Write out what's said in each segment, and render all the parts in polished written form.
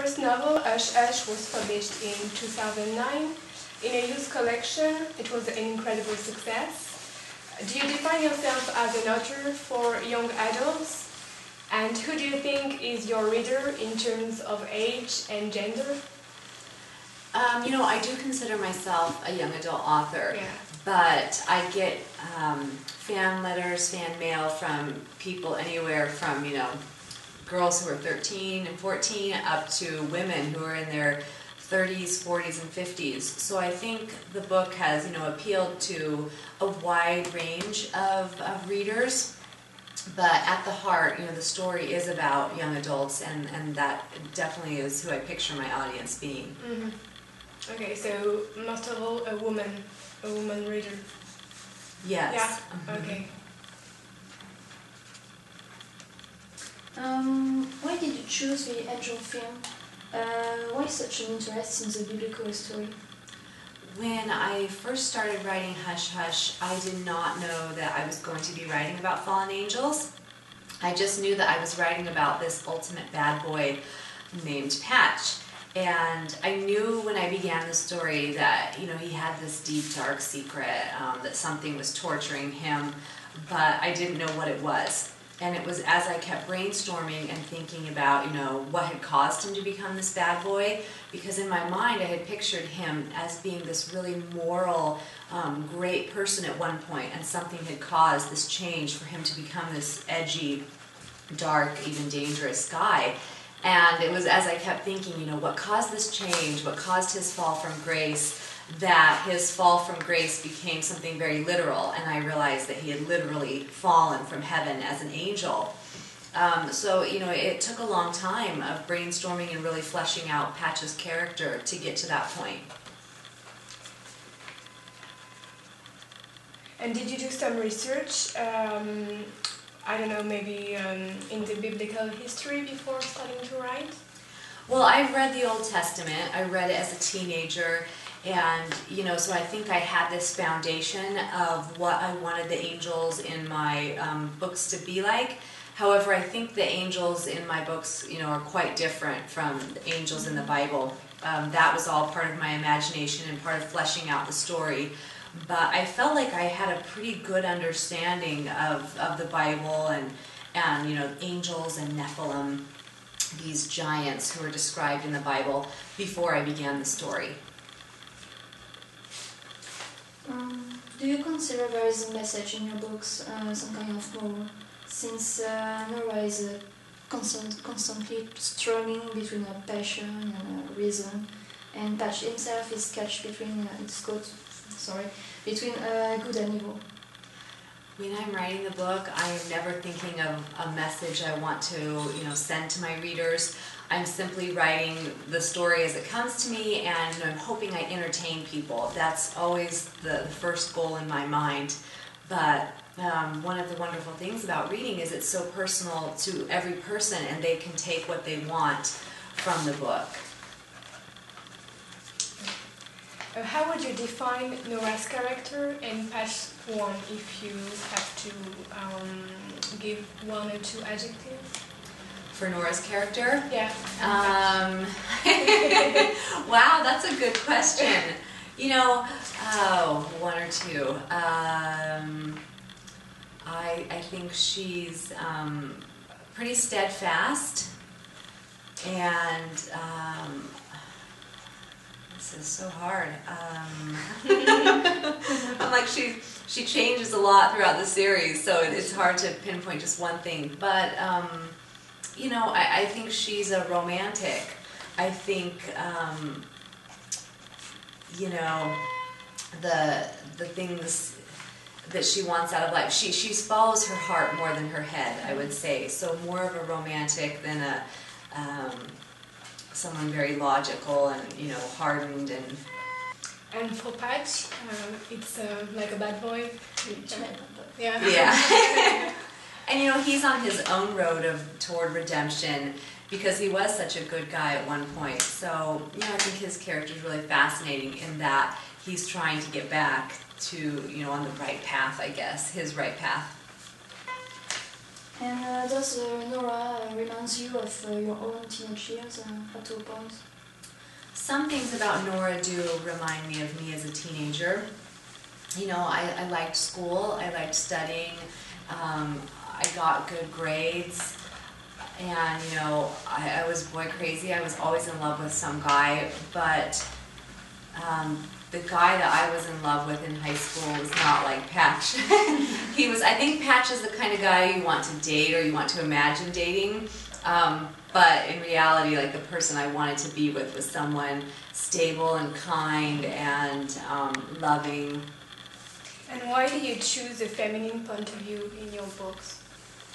first novel, Hush Hush, was published in 2009 in a youth collection. It was an incredible success. Do you define yourself as an author for young adults? And who do you think is your reader in terms of age and gender? I do consider myself a young adult author, Yeah. but I get fan letters, fan mail from people anywhere from, girls who are 13 and 14 up to women who are in their 30s, 40s, and 50s. So I think the book has, appealed to a wide range of readers. But at the heart, the story is about young adults, and that definitely is who I picture my audience being. Mm-hmm. Okay, so most of all, a woman reader. Yes. Yeah. Mm-hmm. Okay. Why did you choose the angel film? Why such an interest in the biblical history? When I first started writing Hush Hush, I did not know that I was going to be writing about fallen angels. I just knew that I was writing about this ultimate bad boy named Patch. And I knew when I began the story that, he had this deep, dark secret, that something was torturing him, but I didn't know what it was. And it was as I kept brainstorming and thinking about, what had caused him to become this bad boy, because in my mind I had pictured him as being this really moral, great person at one point, and something had caused this change for him to become this edgy, dark, even dangerous guy. And it was as I kept thinking, what caused this change, what caused his fall from grace, that his fall from grace became something very literal, and I realized that he had literally fallen from heaven as an angel. So it took a long time of brainstorming and really fleshing out Patch's character to get to that point. And did you do some research, I don't know, maybe in the biblical history before starting to write? Well, I've read the Old Testament. I read it as a teenager. And, so I think I had this foundation of what I wanted the angels in my books to be like. However, I think the angels in my books, are quite different from the angels in the Bible. That was all part of my imagination and part of fleshing out the story. But I felt like I had a pretty good understanding of the Bible and angels and Nephilim, these giants who are described in the Bible, before I began the story. Do you consider there is a message in your books, some kind of moral? Since Nora is constantly struggling between a passion and a reason, and Patch himself is catch between between good and evil. When I'm writing the book, I am never thinking of a message I want to, send to my readers. I'm simply writing the story as it comes to me, and I'm hoping I entertain people. That's always the first goal in my mind. But one of the wonderful things about reading is it's so personal to every person, and they can take what they want from the book. How would you define Nora's character and Patch's one if you have to give one or two adjectives? For Nora's character? Yeah. Wow, that's a good question. One or two. I think she's pretty steadfast, and this is so hard. I'm like she changes a lot throughout the series, so it's hard to pinpoint just one thing. But I think she's a romantic. I think the things that she wants out of life, she follows her heart more than her head, I would say. So more of a romantic than a someone very logical and hardened and. And for Patch, it's like a bad boy. Yeah. Yeah. And he's on his own road toward redemption, because he was such a good guy at one point. So I think his character is really fascinating in that he's trying to get back to on the right path, I guess, his right path. And does Nora reminds you of your own teenage years at all points? Some things about Nora do remind me of me as a teenager. You know, I liked school, I liked studying, I got good grades, and you know, I was boy crazy. I was always in love with some guy, but the guy that I was in love with in high school was not like Patch. I think Patch is the kind of guy you want to date or you want to imagine dating. But in reality, like, the person I wanted to be with was someone stable and kind and loving. And why do you choose a feminine point of view in your books?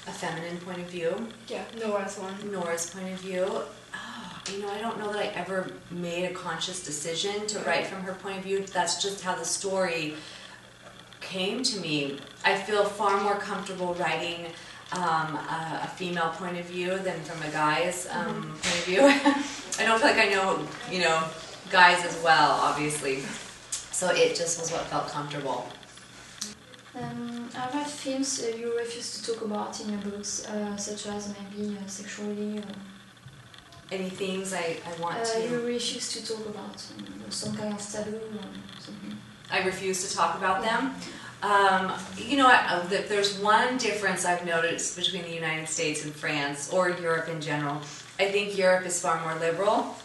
A feminine point of view. Yeah, Nora's one. Nora's point of view. Oh, you know, I don't know that I ever made a conscious decision to write from her point of view. That's just how the story came to me. I feel far more comfortable writing a female point of view than from a guy's point of view. I don't feel like I know, you know, guys as well, obviously. So it just was what felt comfortable. Are there themes you refuse to talk about in your books, such as maybe sexuality? Or any themes I want to... You refuse to talk about some kind of taboo or something? I refuse to talk about them. You know, there's one difference I've noticed between the United States and France, or Europe in general. I think Europe is far more liberal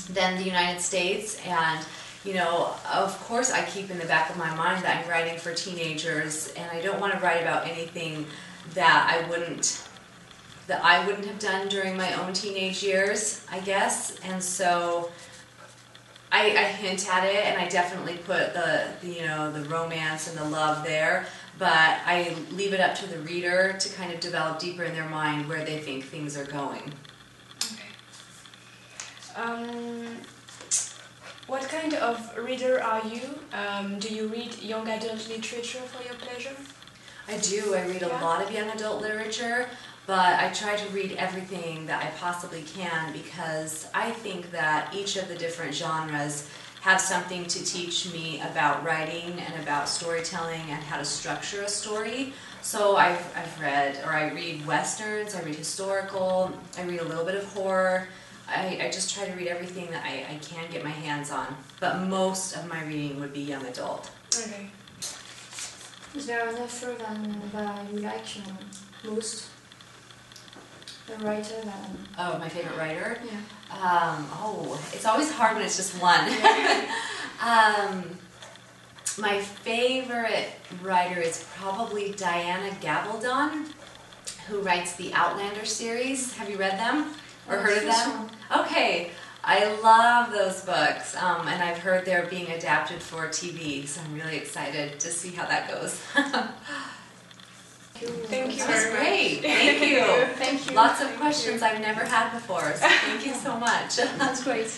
than the United States, and you know, of course I keep in the back of my mind that I'm writing for teenagers, and I don't want to write about anything that I wouldn't have done during my own teenage years, I guess. And so I hint at it, and I definitely put the you know, the romance and the love there, but I leave it up to the reader to kind of develop deeper in their mind where they think things are going. Okay. What kind of reader are you? Do you read young adult literature for your pleasure? I do. I read a lot of young adult literature, but I try to read everything that I possibly can because I think that each of the different genres have something to teach me about writing and about storytelling and how to structure a story. So I read westerns, I read historical, I read a little bit of horror. I just try to read everything that I can get my hands on, but most of my reading would be young adult. Okay. Is there an author that you like most? A writer that... Oh, my favorite writer? Yeah. It's always hard when it's just one. My favorite writer is probably Diana Gabaldon, who writes the Outlander series. Have you read them? Or heard of them? Okay, I love those books, and I've heard they're being adapted for TV, so I'm really excited to see how that goes. Thank you That was very much. great. Thank you. Thank you. Lots of questions I've never had before, so thank you so much. That's great.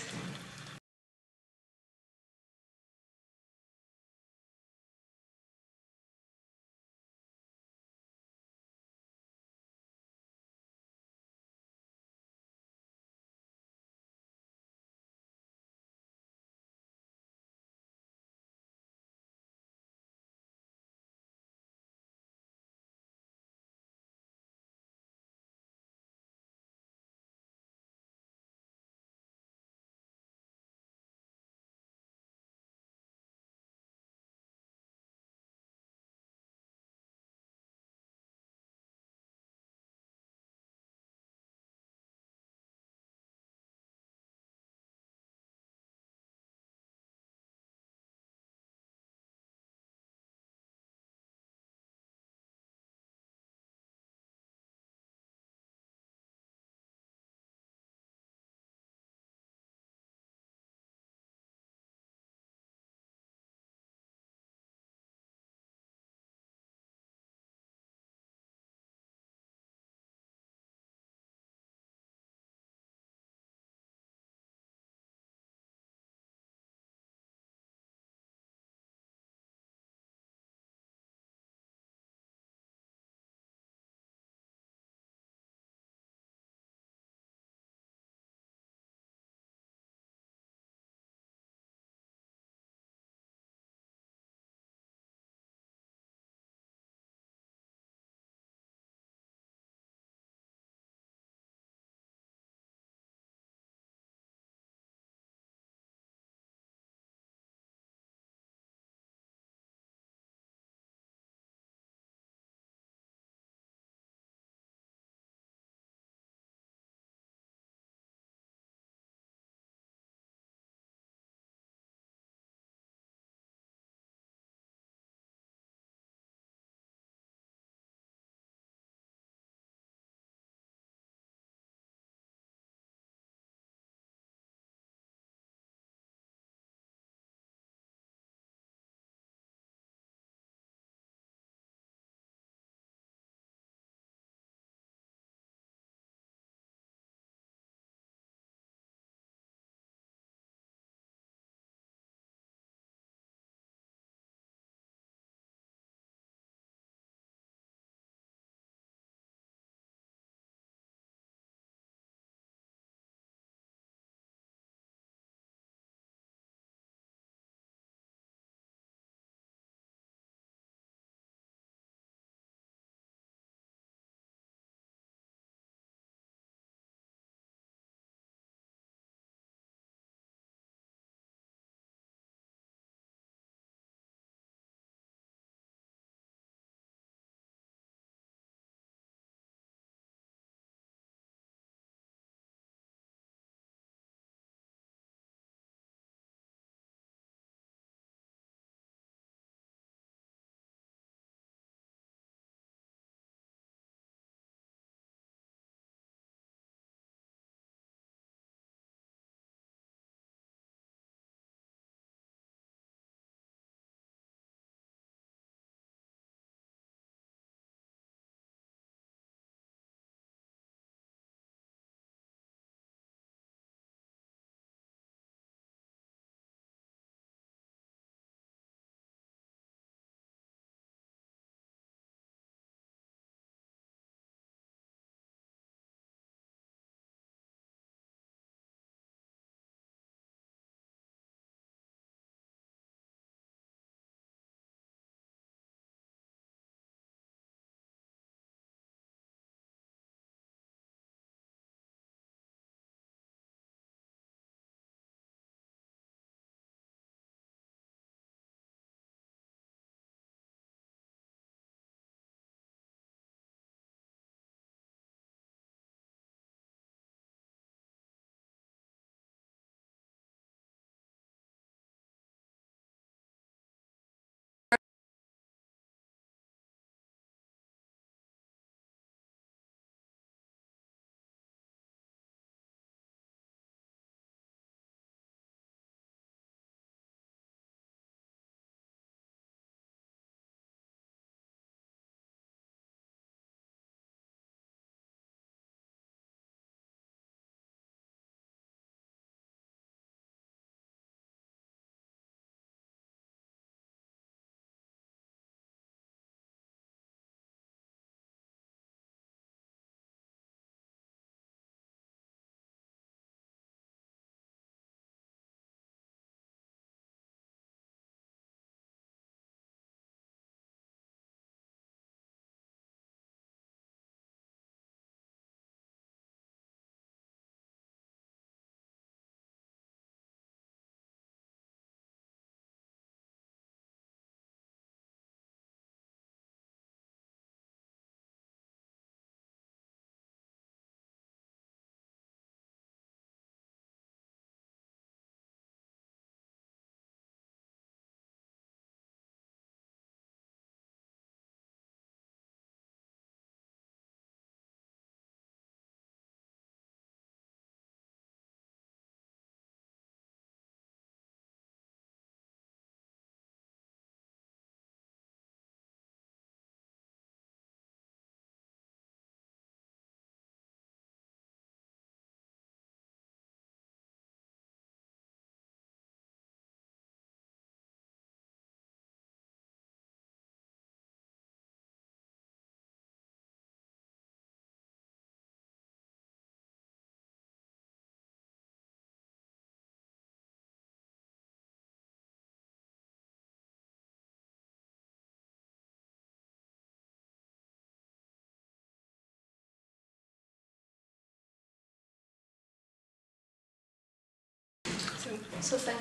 too. So thank